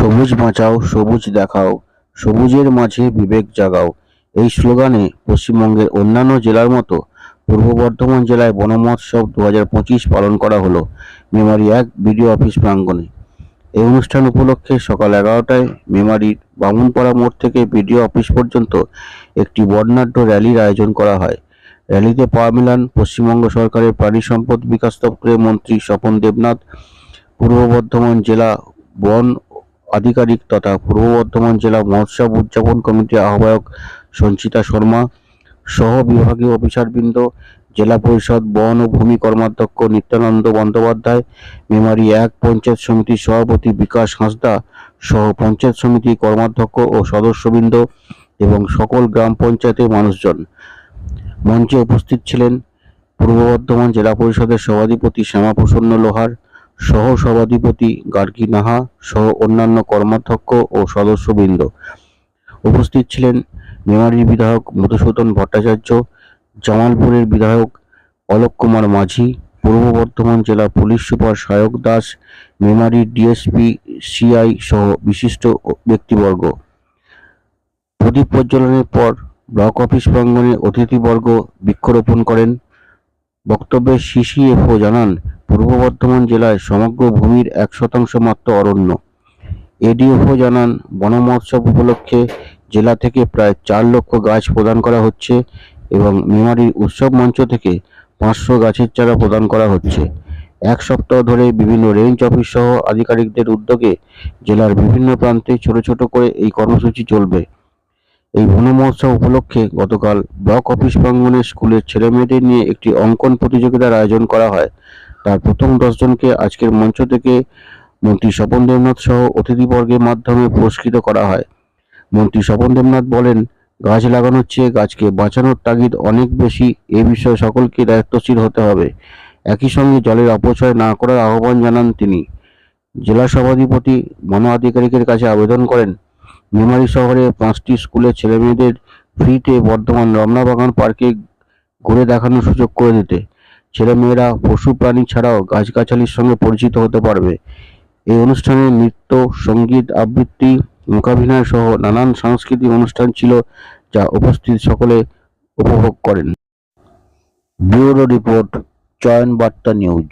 সবুজ বাঁচাও, সবুজ দেখাও, সবুজের মাঝে বিবেক জাগাও। এই স্লোগানে পশ্চিমবঙ্গের অন্যান্য জেলার মতো পূর্ব বর্ধমান জেলায় বন মহোৎসব 2025 পালন করা হলো মেমারি 1 বিডিও অফিস প্রাঙ্গণে। এই অনুষ্ঠান উপলক্ষে সকাল 11টায় মেমারির বামুনপাড়া মোড় থেকে বিডিও অফিস পর্যন্ত একটি বর্ণাঢ্য র্যালির আয়োজন করা হয়। র্যালিতে পা মেলান পশ্চিমবঙ্গ সরকারের প্রাণী সম্পদ বিকাশ দপ্তরের মন্ত্রী স্বপন দেবনাথ, পূর্ব বর্ধমান জেলা বন আধিকারিক তথা পূর্ব বর্ধমান জেলা মহোৎসব উদযাপন কমিটির আহ্বায়ক সঞ্চিতা শর্মা সহ বিভাগীয় অফিসারবৃন্দ, জেলা পরিষদ বন ও ভূমি কর্মাধ্যক্ষ নিত্যানন্দ বন্দ্যোপাধ্যায়, মেমারি 1 পঞ্চায়েত সমিতির সভাপতি বিকাশ হাঁসদা সহ পঞ্চায়েত সমিতির কর্মাধ্যক্ষ ও সদস্যবৃন্দ এবং সকল গ্রাম পঞ্চায়েতের মানুষজন। মঞ্চে উপস্থিত ছিলেন পূর্ব বর্ধমান জেলা পরিষদের সভাধিপতি শ্যামাপ্রসন্ন লোহার, সহ সভাধিপতি গার্গী নাহা সহ অন্যান্য কর্মাধ্যক্ষ ও সদস্যবৃন্দ। উপস্থিত ছিলেন মেমারির বিধায়ক মধুসূদন ভট্টাচার্য, জামালপুরের বিধায়ক অলোক কুমার মাঝি, পূর্ব বর্ধমান জেলা পুলিশ সুপার সায়ক দাস, মেমারির ডিএসপি সিআই সহ বিশিষ্ট ব্যক্তিবর্গ। প্রদীপ প্রজ্বলনের পর ব্লক অফিস প্রাঙ্গণে অতিথিবর্গ বৃক্ষরোপণ করেন। বক্তব্যে সিসিএফও জানান, পূর্ব বর্ধমান জেলায় সমগ্র ভূমির 1% মাত্র অরণ্য। এডিএফও জানান, বন মহোৎসব উপলক্ষে জেলা থেকে প্রায় 4 লক্ষ গাছ প্রদান করা হচ্ছে এবং মেমারির উৎসব মঞ্চ থেকে 500 গাছের চারা প্রদান করা হচ্ছে। 1 সপ্তাহ ধরে বিভিন্ন রেঞ্জ অফিস সহ আধিকারিকদের উদ্যোগে জেলার বিভিন্ন প্রান্তে ছোট ছোট করে এই কর্মসূচি চলবে। এই বন মহোৎসব উপলক্ষে গতকাল ব্লক অফিস প্রাঙ্গণে স্কুলের ছেলেমেয়েদের নিয়ে একটি অঙ্কন প্রতিযোগিতার আয়োজন করা হয়। তার প্রথম 10 জনকে আজকের মঞ্চ থেকে মন্ত্রী স্বপন দেবনাথ সহ অতিথিবর্গের মাধ্যমে পুরস্কৃত করা হয়। মন্ত্রী স্বপন দেবনাথ বলেন, গাছ লাগানোর চেয়ে গাছকে বাঁচানোর তাগিদ অনেক বেশি। এ বিষয়ে সকলকে দায়িত্বশীল হতে হবে। একই সঙ্গে জলের অপচয় না করার আহ্বান জানান তিনি। জেলা সভাধিপতি বন আধিকারিকের কাছে আবেদন করেন, মেমারি শহরে 5টি স্কুলের ছেলেমেয়েদের ফ্রিতে বর্ধমান রমনা বাগান পার্কে ঘুরে দেখানোর সুযোগ করে দিতে। ছেলেমেয়েরা পশু প্রাণী ছাড়াও গাছগাছালির সঙ্গে পরিচিত হতে পারবে। এই অনুষ্ঠানে নৃত্য, সঙ্গীত, আবৃত্তি, মূকাভিনয় সহ নানান সাংস্কৃতিক অনুষ্ঠান ছিল, যা উপস্থিত সকলে উপভোগ করেন। ব্যুরো রিপোর্ট, চয়ন বার্তা নিউজ।